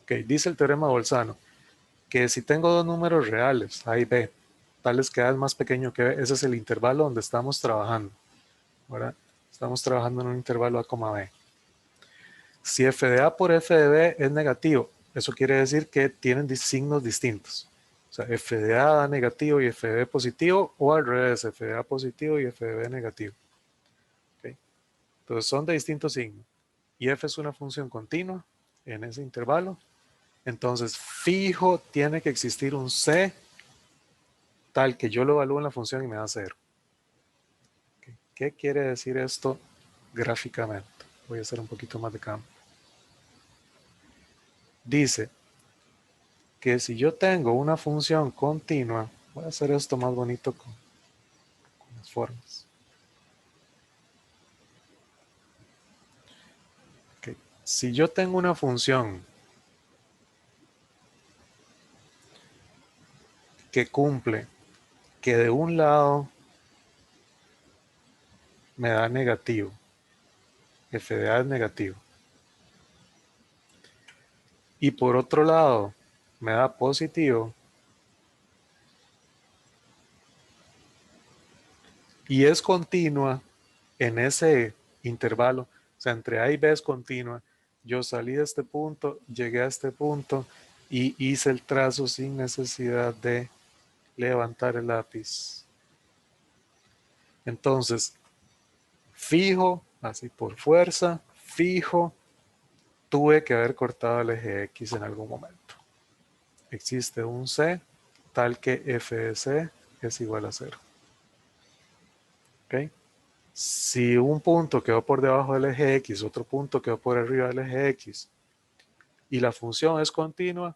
Ok, dice el teorema de Bolzano que si tengo dos números reales, A y B, tales que A es más pequeño que B, ese es el intervalo donde estamos trabajando, ¿verdad? Estamos trabajando en un intervalo A, B. Si f de A por f de B es negativo, eso quiere decir que tienen signos distintos. O sea, f de A da negativo y f de B positivo, o al revés, f de A positivo y f de B negativo. ¿Okay? Entonces son de distintos signos. Y f es una función continua en ese intervalo. Entonces, fijo, tiene que existir un c tal que yo lo evalúo en la función y me da 0. ¿Okay? ¿Qué quiere decir esto gráficamente? Voy a hacer un poquito más de campo. Dice que si yo tengo una función continua, voy a hacer esto más bonito con las formas. Okay. Si yo tengo una función que cumple que de un lado me da negativo, f de a es negativo, y por otro lado me da positivo, y es continua en ese intervalo, o sea, entre A y B es continua, yo salí de este punto, llegué a este punto y hice el trazo sin necesidad de levantar el lápiz. Entonces, fijo, así por fuerza, fijo, tuve que haber cortado el eje X en algún momento. Existe un C tal que f de C es igual a 0. ¿Okay? Si un punto quedó por debajo del eje X, otro punto quedó por arriba del eje X, y la función es continua,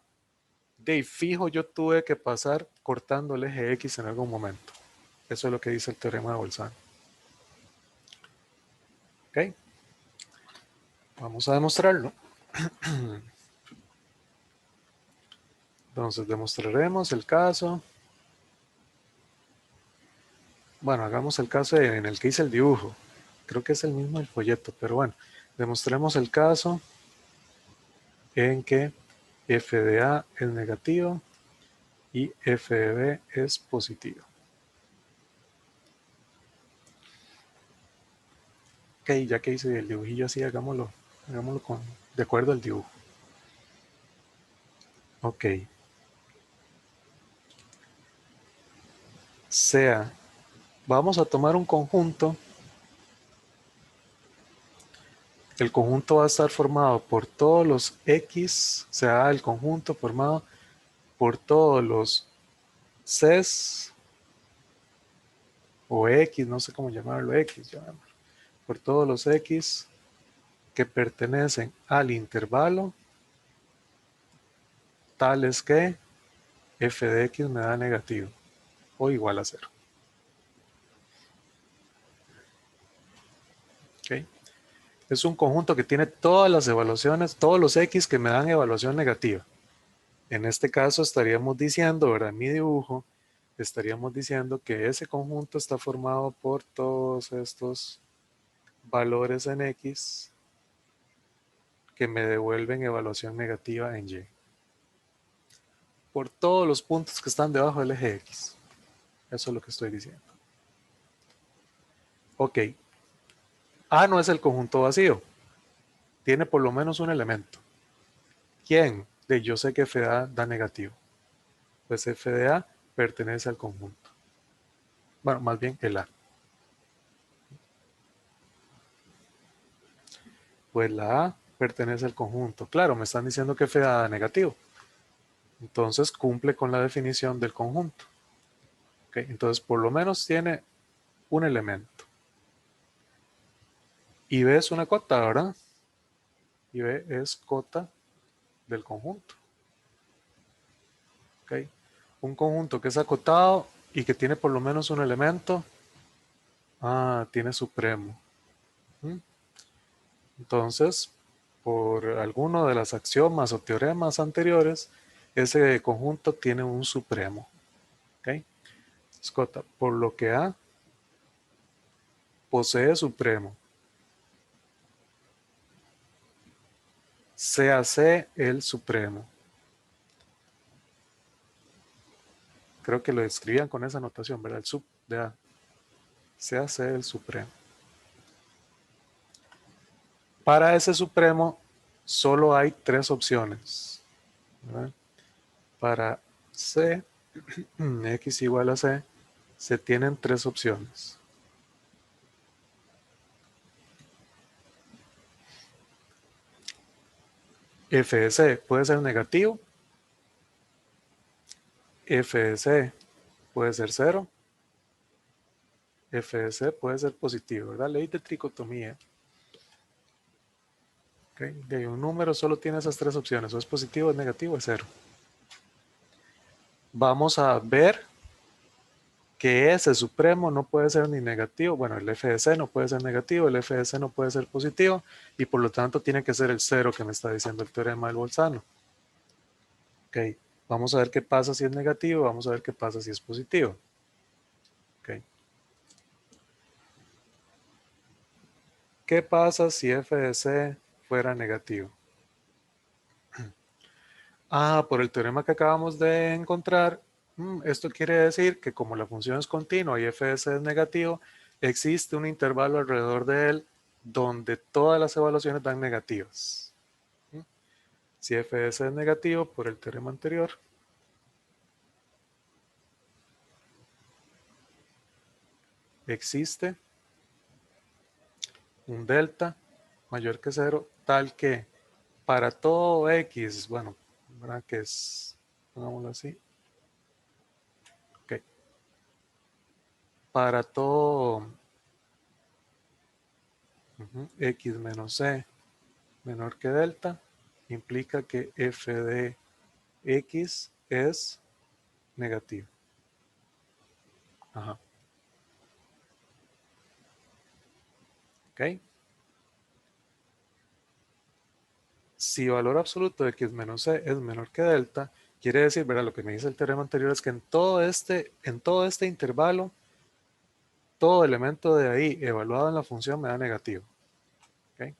de fijo yo tuve que pasar cortando el eje X en algún momento. Eso es lo que dice el teorema de Bolzano. ¿Ok? Vamos a demostrarlo. Entonces demostraremos el caso. Bueno, hagamos el caso en el que hice el dibujo. Creo que es el mismo del folleto, pero bueno, demostremos el caso en que f de a es negativo y f de b es positivo. Ok, ya que hice el dibujillo así, hagámoslo de acuerdo al dibujo. Ok. Sea, vamos a tomar un conjunto. El conjunto va a estar formado por todos los X, o sea, el conjunto formado por todos los Cs o X, no sé cómo llamarlo, X, llamémoslo, por todos los X que pertenecen al intervalo tales que f de x me da negativo o igual a 0. ¿Okay? Es un conjunto que tiene todas las evaluaciones, todos los X que me dan evaluación negativa. En este caso estaríamos diciendo, ¿verdad? En mi dibujo, estaríamos diciendo que ese conjunto está formado por todos estos valores en X que me devuelven evaluación negativa en Y. Por todos los puntos que están debajo del eje X. Eso es lo que estoy diciendo. Ok. A no es el conjunto vacío. Tiene por lo menos un elemento. ¿Quién? Yo sé que f de a da negativo. Pues f de a pertenece al conjunto. Bueno, más bien el A. Pues la A pertenece al conjunto. Claro, me están diciendo que f de a da negativo. Entonces cumple con la definición del conjunto. ¿Okay? Entonces por lo menos tiene un elemento. Y B es una cota, ¿verdad? Y B es cota del conjunto. ¿Okay? Un conjunto que es acotado y que tiene por lo menos un elemento. Tiene supremo. Entonces, por alguno de las axiomas o teoremas anteriores, ese conjunto tiene un supremo. ¿Okay? Escota, por lo que A posee supremo. sea C el supremo. Creo que lo escribían con esa notación, ¿verdad? El sub de A. Sea C el supremo. Para ese supremo solo hay tres opciones, ¿verdad? Para C, X igual a C, se tienen tres opciones. F de C puede ser negativo, F de C puede ser 0, F de C puede ser positivo, ¿verdad? Ley de tricotomía. ¿Okay? De un número solo tiene esas tres opciones, o es positivo, es negativo, es 0. Vamos a ver que ese supremo no puede ser ni negativo, bueno, el f de c no puede ser negativo, el f de c no puede ser positivo, y por lo tanto tiene que ser el 0 que me está diciendo el teorema del Bolzano. Ok, vamos a ver qué pasa si es negativo, vamos a ver qué pasa si es positivo. Ok. ¿Qué pasa si f de c fuera negativo? Por el teorema que acabamos de encontrar, esto quiere decir que como la función es continua y f de c es negativo, existe un intervalo alrededor de él donde todas las evaluaciones dan negativas. Si f de c es negativo por el teorema anterior, existe un delta mayor que 0 tal que para todo x, bueno, ¿verdad? Que es, pongámoslo así, ok, para todo x menos c menor que delta, implica que f de x es negativo. Ajá. Ok. Si valor absoluto de x menos c es menor que delta, quiere decir, ¿verdad? Lo que me dice el teorema anterior es que en todo este intervalo, todo elemento de ahí evaluado en la función me da negativo. ¿Okay?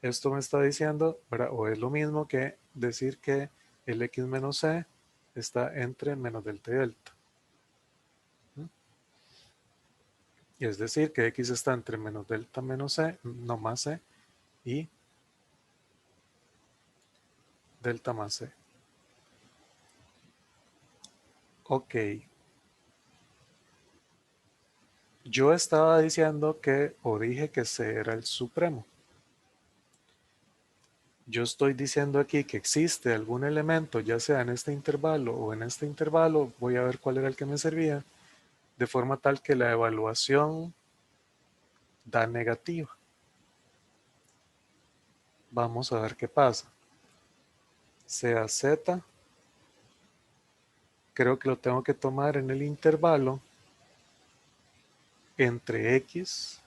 Esto me está diciendo, ¿verdad? O es lo mismo que decir que el x menos c está entre menos delta y delta. Y es decir, que x está entre menos delta menos c, no más c, y delta más c. Ok. Yo estaba diciendo que, o dije que C era el supremo. Yo estoy diciendo aquí que existe algún elemento, ya sea en este intervalo o en este intervalo, voy a ver cuál era el que me servía, de forma tal que la evaluación da negativa. Vamos a ver qué pasa. Sea Z, creo que lo tengo que tomar en el intervalo entre X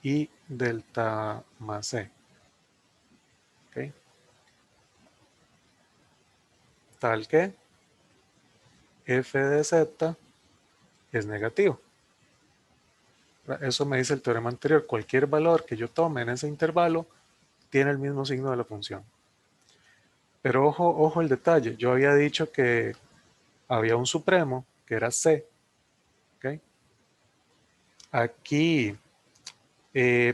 y delta más C. ¿Okay? Tal que f de z es negativo. Eso me dice el teorema anterior. Cualquier valor que yo tome en ese intervalo tiene el mismo signo de la función. Pero ojo, ojo el detalle. Yo había dicho que había un supremo que era C. ¿Okay? Aquí,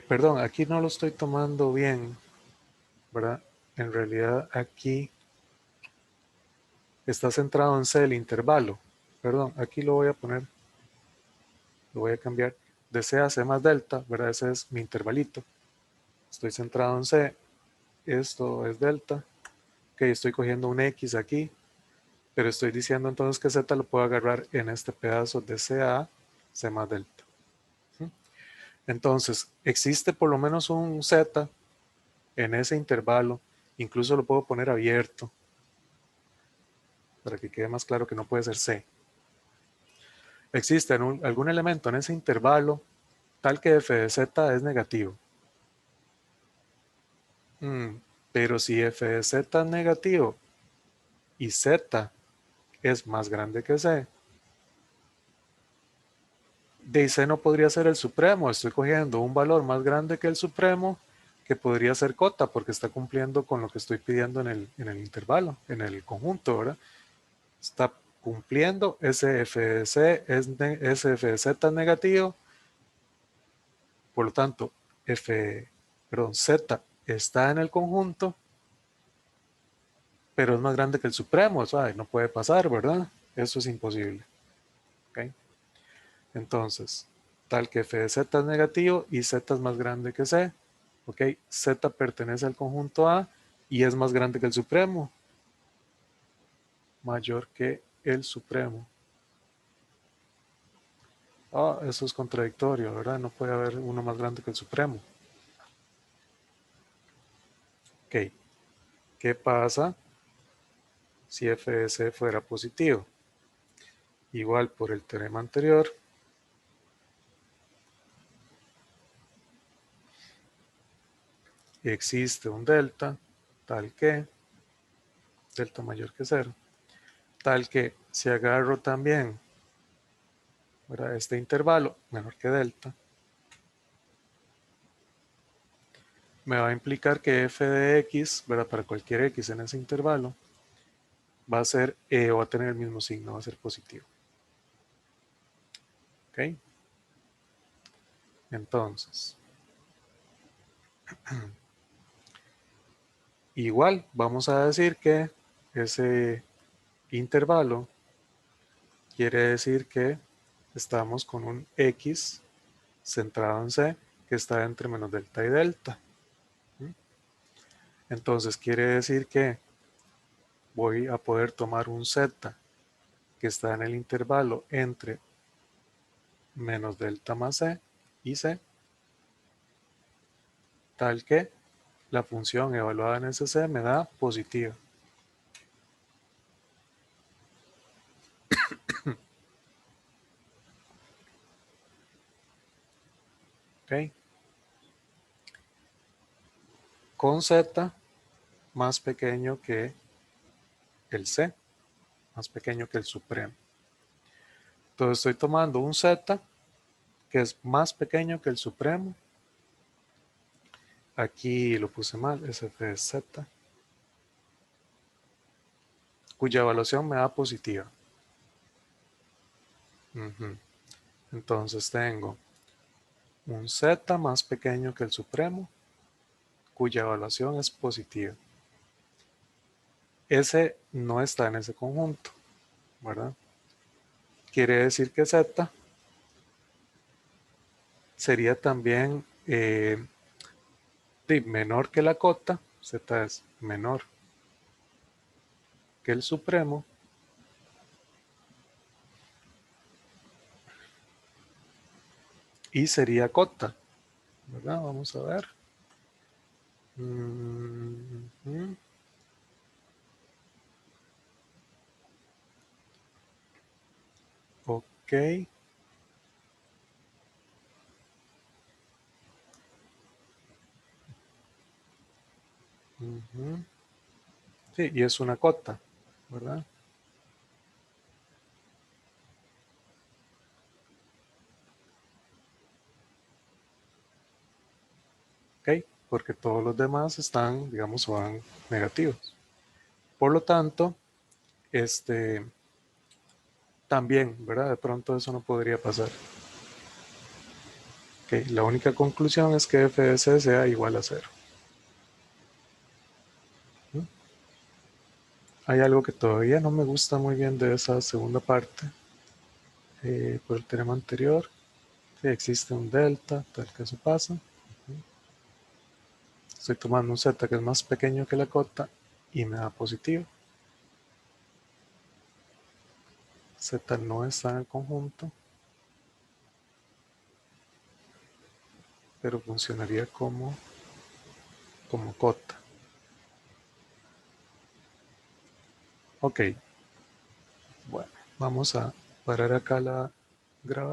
perdón, aquí no lo estoy tomando bien, ¿verdad? En realidad aquí está centrado en C el intervalo. Perdón, aquí lo voy a poner, lo voy a cambiar de C a C más delta, ¿verdad? Ese es mi intervalito. Estoy centrado en C, esto es delta. Ok, estoy cogiendo un X aquí, pero estoy diciendo entonces que Z lo puedo agarrar en este pedazo de C a C más delta. Entonces, existe por lo menos un Z en ese intervalo, incluso lo puedo poner abierto, para que quede más claro que no puede ser C. Existe algún elemento en ese intervalo tal que f de z es negativo. Pero si f de z es negativo y z es más grande que c, de C no podría ser el supremo. Estoy cogiendo un valor más grande que el supremo que podría ser cota porque está cumpliendo con lo que estoy pidiendo en el intervalo, en el conjunto, ¿verdad? Está cumpliendo, SFC es SFZ negativo, por lo tanto, Z está en el conjunto, pero es más grande que el supremo, ¿sabes? No puede pasar, ¿verdad? Eso es imposible. ¿Okay? Entonces, tal que f de z es negativo y z es más grande que c, ¿ok? Z pertenece al conjunto A y es más grande que el supremo, mayor que el supremo. Ah, eso es contradictorio, ¿verdad? No puede haber uno más grande que el supremo. Ok, ¿qué pasa si f de c fuera positivo? Igual por el teorema anterior, existe un delta tal que, delta mayor que cero, tal que si agarro también, ¿verdad?, este intervalo menor que delta, me va a implicar que f de x, ¿verdad?, para cualquier x en ese intervalo, va a ser, o va a tener el mismo signo, va a ser positivo. ¿Ok? Entonces, igual vamos a decir que ese intervalo quiere decir que estamos con un x centrado en c que está entre menos delta y delta. Entonces quiere decir que voy a poder tomar un z que está en el intervalo entre menos delta más c y c, tal que la función evaluada en ese c me da positiva. ¿Ok? Con z más pequeño que el c, más pequeño que el supremo. Entonces estoy tomando un z que es más pequeño que el supremo. Aquí lo puse mal, SF de z, cuya evaluación me da positiva. Entonces tengo un z más pequeño que el supremo, cuya evaluación es positiva. Ese no está en ese conjunto, ¿verdad? Quiere decir que z sería también menor que la cota, z es menor que el supremo, y sería cota, ¿verdad? Vamos a ver. Ok. Sí, y es una cota, ¿verdad? Ok, porque todos los demás están, digamos, van negativos. Por lo tanto, también, ¿verdad? De pronto eso no podría pasar. Ok, la única conclusión es que f de c sea igual a 0. Hay algo que todavía no me gusta muy bien de esa segunda parte. Por el teorema anterior, que existe un delta, tal que eso pasa. Estoy tomando un z que es más pequeño que la cota y me da positivo. Z no está en el conjunto, pero funcionaría como cota. Ok, bueno, vamos a parar acá la grabación.